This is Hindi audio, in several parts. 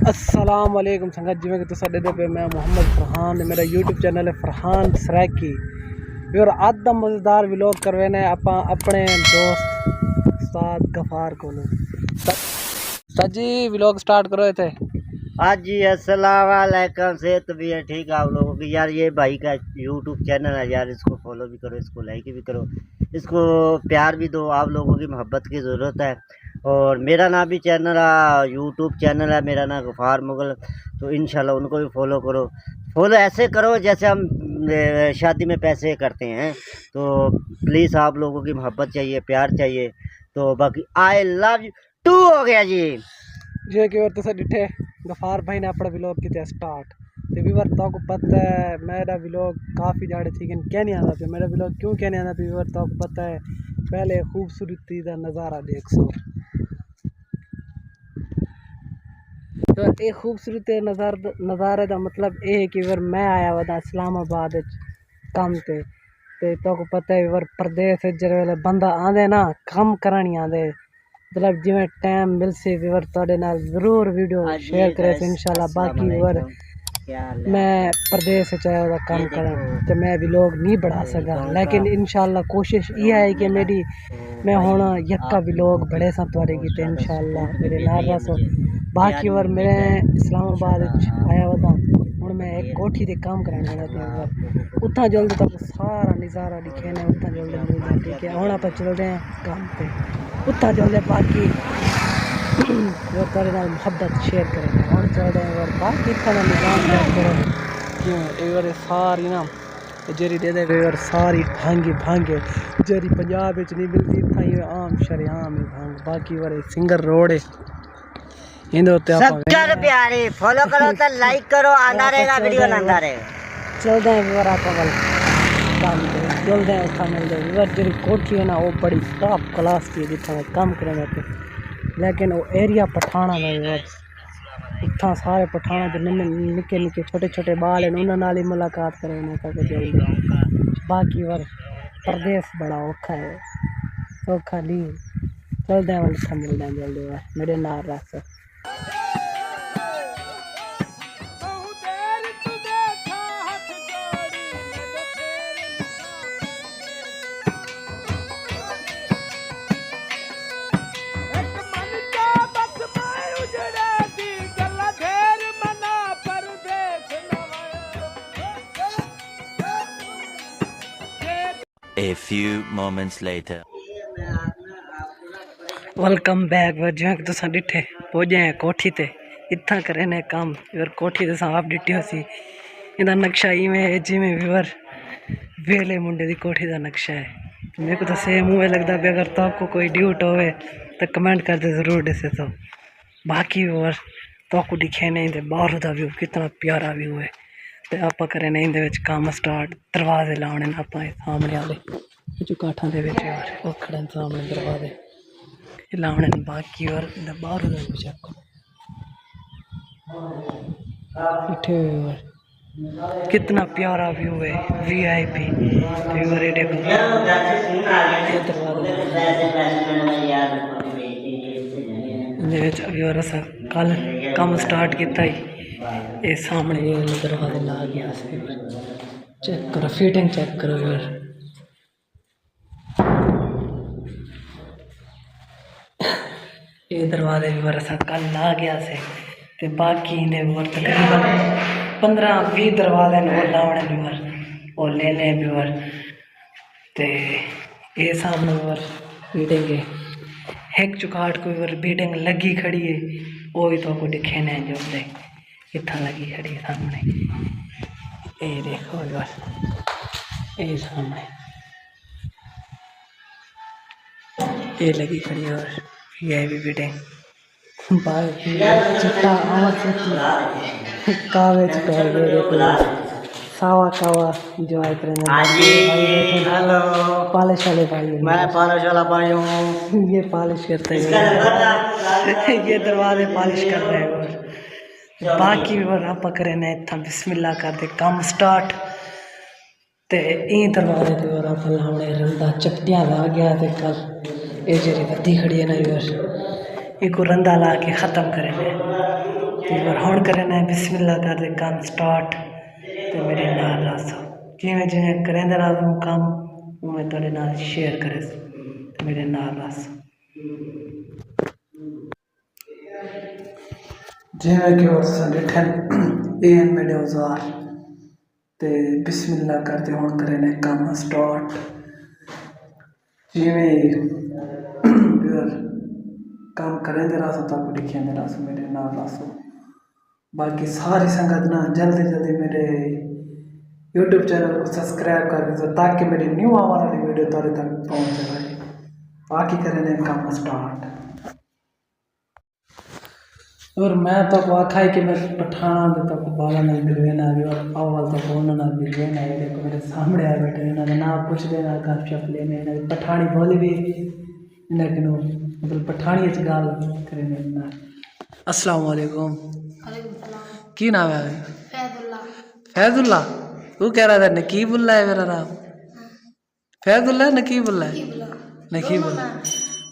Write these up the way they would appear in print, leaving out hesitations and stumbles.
अस्सलाम वालेकुम संगत जिमें कि तुसा दे पे मैं मोहम्मद फरहान मेरा यूट्यूब चैनल है फरहान सराकी और आज दा मज़ेदार व्लॉग करवे ने आपा अपने दोस्त उस्ताद गफार को सजी व्लॉग स्टार्ट करो थे आज जी अस्सलाम वालेकुम। सेहत भी है ठीक है आप लोगों की यार। ये भाई का यूट्यूब चैनल है यार, इसको फॉलो भी करो, इसको लाइक भी करो, इसको प्यार भी दो। आप लोगों की मोहब्बत की ज़रूरत है। और मेरा नाम भी चैनल है, यूट्यूब चैनल है, मेरा नाम गफ़ार मुगल। तो इंशाल्लाह उनको भी फॉलो करो। फॉलो ऐसे करो जैसे हम शादी में पैसे करते हैं। तो प्लीज़ आप लोगों की मोहब्बत चाहिए, प्यार चाहिए। तो बाकी आई लव यू टू हो गया जी। जे कि और तुसा डिठे गफार भाई ने अपना व्लॉग किया स्टार्ट तो व्यूअर तो को पता है मेरा व्लॉग काफ़ी ज़्यादा ठीक है क्या नहीं आता मेरा व्लॉग क्यों क्या नहीं आता व्यूअर तो को पता है। पहले खूबसूरती का नज़ारा देख सो तो ये खूबसूरती नज़ारे का मतलब ये है कि अगर मैं आया हुआ था इस्लामाबाद कम ते तो को पता है अगर प्रदेश जरे बंदा आंदे ना कम करनी आंदे मतलब जिमें टाइम मिल से विवर तोड़े नाल ज़रूर वीडियो शेयर करे तो इंशाल्लाह। बाकी विवर मैं प्रदेश चाहे वह काम करा तो मैं भी लोग नहीं बढ़ा सका, लेकिन इंशाल्लाह कोशिश ये है कि मेरी मैं होना यक्का भी लोग बड़े सा तोड़े की तो इंशाल्लाह मेरे नारा सो। बाकी और मैं इस्लामाबाद आया हुआ था हूँ मैं एक कोठी से काम कराने वाला था उतना जल्द तक सारा नज़ारा दिखे ने उतना जल्द मिल जाती है हूँ आप चल रहे हैं काम पे उतना जल्द। बाकी जो तेरे नाल मोहब्बत शेयर करेंगे हम चल रहे हैं और बाकी इतना निजाम याद करो क्यों एक सारी ना जेरी दे दे और सारी भांगे जेरी पंजाब में नहीं मिलती इतना ही आम शरेआम है भांग। बाकी वाले सिंगर रोड है सबसे प्यारे फॉलो करो तो लाइक करो, आना रहेगा वीडियो आना रहेगा। चलते हैं व्यूअर आप चलते हैं उठा मिल जाए व्यूअर जी कोठी है ना वो बड़ी टॉप क्लास की जितना काम करेंगे पे, लेकिन वो एरिया पठाना है व्यूअर उठा सारे पठाना जो निके निके छोटे छोटे बाल हैं उन्होंने नाल ही मुलाकात करेंगे तक जल्दी। बाकी और प्रदेश बड़ा औखा है सौखा नहीं चलते हैं उठा मिलते हैं जल्दी मेरे नाल रख A few moments later. Welcome back जो तुसा डिठे पहुंचे हैं कोठी ते इतना करे ने काम और कोठी ते आप डिठी हो सी इदा नक्शा इवें जिमें व्यूअर वेले मुंडे दी कोठी दा नक्शा है। मेरे को तो सेम मुँह लगता है अगर तो आपको कोई ड्यूट होवे तो कमेंट कर दे ज़रूर दिसे तो। बाकी व्यूअर तो आपको दिखे नहीं दे बाहर का व्यू कितना प्यारा व्यू है तो आप करें नहीं दे काम स्टार्ट दरवाजे लाने आप सामने वाले जो काठा दे वो खड़े सामने दरवाजे लाने बाकी और बाहर चेक कितना प्यारा व्यू है VIP व्यूअर व्यूअर कल काम स्टार्ट किया ये सामने दरवाजे ला गया चेक करो फिटिंग चेक करो यार ये दरवाजे भी बरसा कल ला गया से ते बाकी ने और तकरीबन 15-20 दरवाजे ने लावने भी और ले भी ते ये सामने और फिटिंग है एक चुकाट को और फिटिंग लगी खड़ी है वो भी तो को दिखे नहीं जो दे इतना लगी खड़ी है सामने ये देखो यार ये सामने ये लगी खड़ी है और ये भी फिटिंग चिट्टा कावे सावा कावा जो आए हेलो पॉलिश वाले भाई मैं पॉलिश वाला भाई हूँ। ये पॉलिश करते हैं ये दरवाजे पॉलिश कर रहे हैं और बाकी और आप करें ना इतना बिस्मिल्लाह कर दे काम स्टार्ट ते ई दरवाजे पे और आप लावणे रंदा चपटियाँ ला गया ते कल ये जेरी बत्ती खड़ी है ना यार इको रंदा ला के ख़त्म करेंगे तो एक बार हुण करना बिस्मिल्लाह कर दे काम स्टार्ट तो मेरे नाल रसो जिमें जिमें करेंदा रहो काम उमें थोड़े नाल शेयर करे तो मेरे नाल रसो जिमें कि और संगठन एन मेरे औजार ते बिस्मिल्लाह करते हुण करने काम स्टार्ट जिमें काम करेंदे रहो तो आपको दिखेंदे रहो मेरे नाल रसो बाकी सारी संगत ना जल्दी जल्दी मेरे YouTube चैनल को सब्सक्राइब कर दो ताकि मेरी न्यू आने वाली वीडियो तुम्हारे तक पहुंच जाए बाकी करेंगे काम स्टार्ट और मैं तो आखा है कि मैं पठाना दे तक बाला नहीं मिलवेना अभी और अव्वल तक बोलना ना मिलवेना है देखो मेरे सामने आ बैठे हैं ना पूछ लेना गपशप लेने ना पठानी बोली भी लेकिन मतलब पठानी इस गाल करेंगे ना अस्सलाम वालेकुम की नाम है फैजुल्ला तू कह रहा था नकीबुल्ला है मेरा नाम फैजुल्ला है नकीबुल्ला है नकीबुल्ला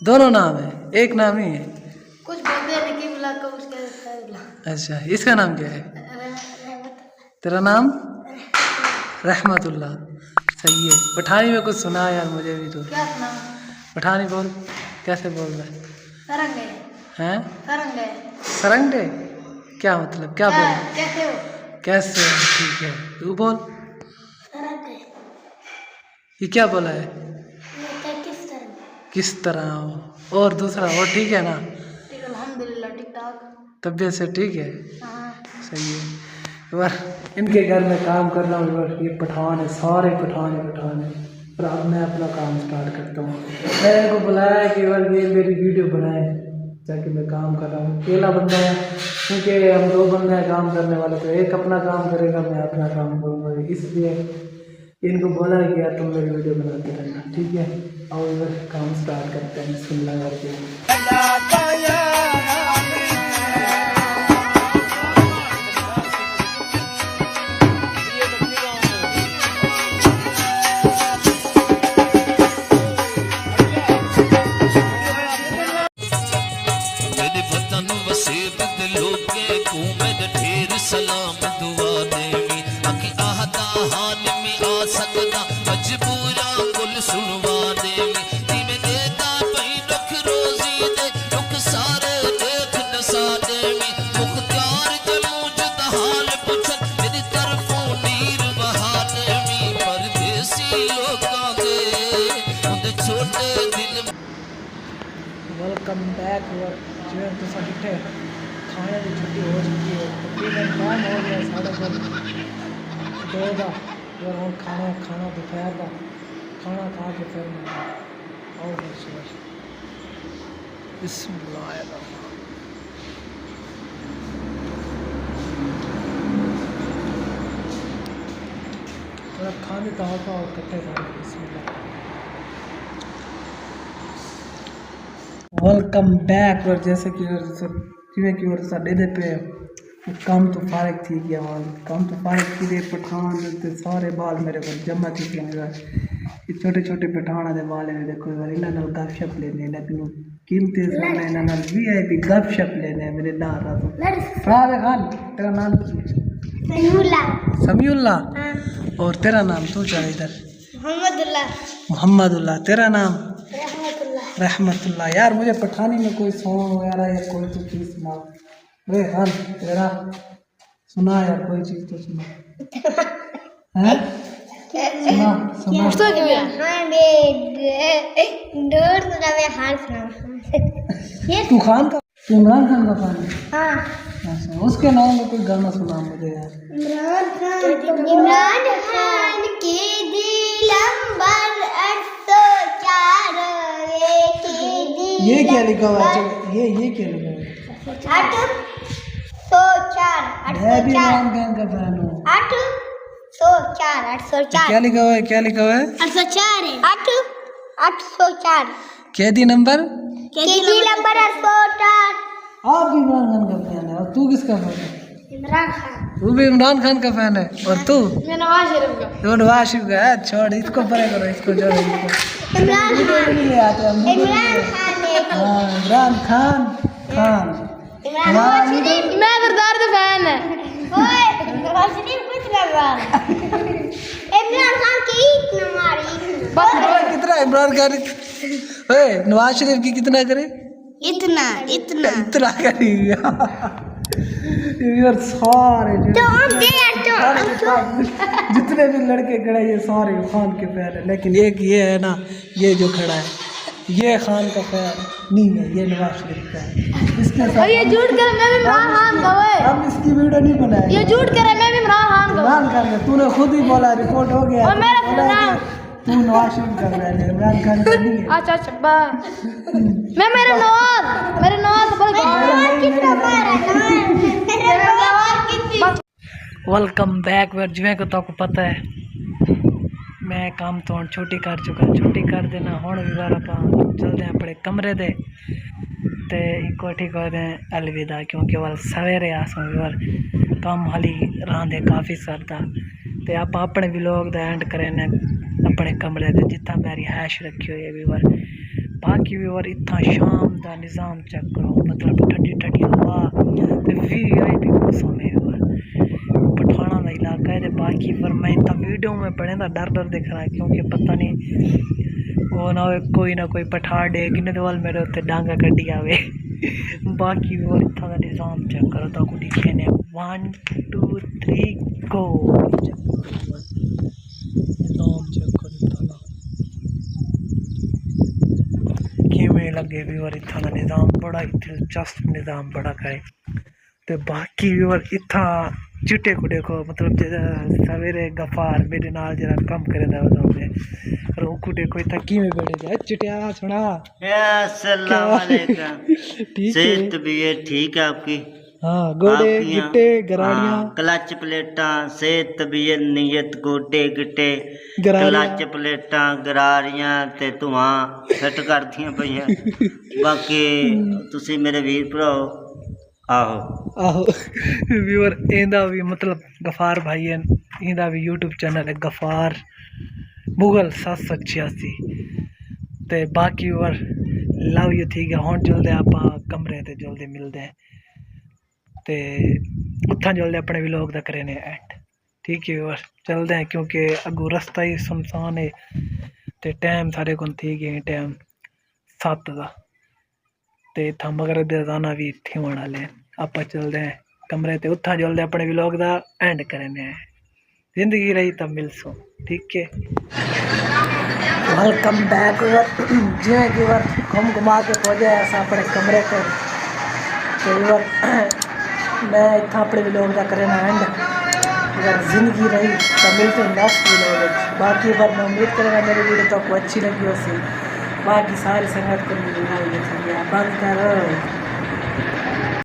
दोनों नाम है एक नाम नहीं है कुछ बोलते हैं नकीबुल्ला को कुछ कहते हैं फैजुल्ला। अच्छा इसका नाम क्या है तेरा नाम रहमतुल्ला सही है पठानी में कुछ सुना यार मुझे भी तो क्या सुना पठानी बोल कैसे बोल रहा है सरंगे हैं सरंगे सरंगे क्या मतलब क्या बोल कैसे हो कैसे ठीक है तू बोल सरंगे ये क्या बोला है किस तरह किस तरह हो और दूसरा और ठीक है ना ठीक अल्हम्दुलिल्लाह ठीक ठाक तबीयत से ठीक है हाँ सही है एक बार इनके घर में काम कर रहा हूँ एक बार ये पठान है सारे पठान है पर अब मैं अपना काम स्टार्ट करता हूँ मैंने इनको बुलाया है कि एक बार ये मेरी वीडियो बनाए ताकि मैं काम कर रहा हूँ अकेला बंदा है क्योंकि हम दो बंदे हैं काम करने वाले तो एक अपना काम करेगा मैं अपना काम करूँगा इसलिए इनको बोला है कि यार तुम मेरी वीडियो बनाते रहना ठीक है और इधर काम स्टार्ट करते हैं बिस्मिल्लाह करके मेरे वतन वसे बदलो के को मेरे ढेर सलाम दुआ देवी अखी आहता हाल में आ सकदा मजबूरा कुल सुनवा देवी जिमें देता पई रख रोजी दे रुख सारे देख नसा देवी मुख्तार जमू जद हाल पुछन मेरी तरफों नीर बहा देवी परदेसी लोकां दे उनदे छोटे दिल वेलकम बैक और जो तुसा डिठे खाने की छुट्टी हो चुकी है तकरीबन टाइम हो गया 2:30 और हम खाना दोपहर का खाना खा के फिर मैं और सुबह बिस्मिल्लाह और खाने का होगा और कट्टे खाने बिस्मिल्लाह वेलकम बैक और जैसे कि जिमें कि और साढ़े दे पे कम तो फारिग थी गया और कम तो फारिग थी दे पठान ते सारे बाल मेरे को जमा थी गया मेरा ये छोटे छोटे पठाना दे बाल ने देखो यार इन्हां नाल गपशप लेने लेकिन कीमती समय इन्हां नाल वीआईपी गपशप लेने मेरे नाल रात फराद खान तेरा नाम समीउल्ला समीउल्ला और तेरा नाम तू चल इधर मोहम्मदुल्लाह तेरा नाम रहमतुल्लाह यार मुझे पठानी में कोई सॉन्ग वगैरह या कोई तो चीज़ सुना रे खान तेरा सुना यार कोई चीज़ तो सुना हैं सुना तू खान का इमरान खान का फैन है अच्छा उसके नाम में कोई गाना सुना मुझे यार इमरान खान की दिल अंबर 804 ये क्या लिखा हुआ है ये क्या लिखा हुआ है 804 मैं भी इमरान खान का फैन हूँ 804 क्या लिखा हुआ है 804 804 कैदी नंबर केडी नंबर 804 आप भी इमरान खान का फैन है और तू किसका फैन है इमरान खान तू भी इमरान खान का फैन है और तू मैं नवाज शरीफ का तो नवाज शरीफ का है छोड़ इसको परे करो इसको छोड़ो इसको नहीं ले आते हम इमरान खान हाँ इमरान खान इमरान इमरान खान इमरान खान की ईद मारी कितना इमरान खान नवाज शरीफ की कितना करे इतना इतना इतना करेगा यार सारे जितने भी लड़के खड़े ये सारे खान के फैन है, लेकिन एक ये है ना, ये जो खड़ा है ये खान का फैन नहीं है, ये नवाज शरीफ का है। इसके साथ ये झूठ करे मैं भी इमरान खान का है, हम इसकी वीडियो नहीं बनाए। ये झूठ करे मैं भी इमरान खान का इमरान खान का तूने खुद ही बोला, रिपोर्ट हो गया, और मेरा बोला कि तू नवाज शरीफ कर रहा है, इमरान खान का नहीं है। अच्छा अच्छा बा मैं मेरे नवाज बोल वेलकम बैक वर जिवें को तो पता है मैं काम तो छुट्टी कर चुका, छुट्टी कर देना हुण भी बार आप चलते हैं अपने कमरे दे ते इको ठीक हो दें अलविदा, क्योंकि वल सवेरे आसों वाल कम हाली रांधे काफ़ी सरदा ते आप अपने भी लोग दा एंड करें अपने कमरे दे जितना मेरी हैश रखी हुई है भी बार। बाकी भी बार इतना शाम का निज़ाम चेक करो, मतलब ठंडी ठंडी हवा ते VIP मौसम है पठाना का इलाका है। बाकी पर मैं इतना वीडियो में पढ़े था डर डर दिख रहा है, क्योंकि पता नहीं वो ना हो कोई ना कोई पठार डे कि वाल मेरे उत्ते डांगा कड्डी आवे। बाकी भी और इतना का निज़ाम चेक करो तो कुछ दिखे ने 1 2 3 गो निज़ाम चेक करो इतना किमें लगे भी और इतना का निज़ाम बड़ा दिलचस्प निज़ाम बड़ा करे। तो बाकी भी और इतना चिट्टे को देखो, मतलब सवेरे गफार मेरे नाल जरा कम करे और वो देखो इतना की में बैठे जाए चिटिया सुना। अस्सलाम वालेकुम। ठीक है, सेहत भी है ठीक है आपकी? हाँ गोडे गिट्टे गराड़ियाँ क्लच प्लेटा सेहत भी है, नीयत गोडे गिट्टे गरारियाँ। क्लच प्लेटा गरारियां ते धुआं फिट करदियां पईयां। बाकी तुसी मेरे वीर भराओ आहो व्यूअर इंदा भी मतलब गफार भाई है, इंदा भी यूट्यूब चैनल है गफार मुगल 786 ते बाकी व्यूअर लव यू ठीक है। हुण जल्दी आप कमरे ते जल्दी मिलते हैं ते उत्थां जल्दी अपने व्लॉग दा करें एंड ठीक है व्यूअर चलते हैं, क्योंकि अगू रास्ता ही सुनसान है ते टाइम सारे को थी गए टाइम 7 का ते इत्थां मगरब दा अज़ाना भी इत्थे होने वाले आप चलते हैं कमरे ते उत्थां जल्दी अपने व्लॉग दा एंड करने हैं। जिंदगी रही तब मिलसो ठीक है। वेलकम बैक जिवें कि बार घुमा के पहुँचे अस अपने कमरे को तो मैं इतना अपने व्लॉग का करना एंड अगर जिंदगी रही तो मिलते हैं नेक्स्ट व्लॉग। बाकी बार मैं उम्मीद करूँगा मेरी वीडियो तो आपको अच्छी लगी हो सी, बाकी सारी संगत को बंद करो।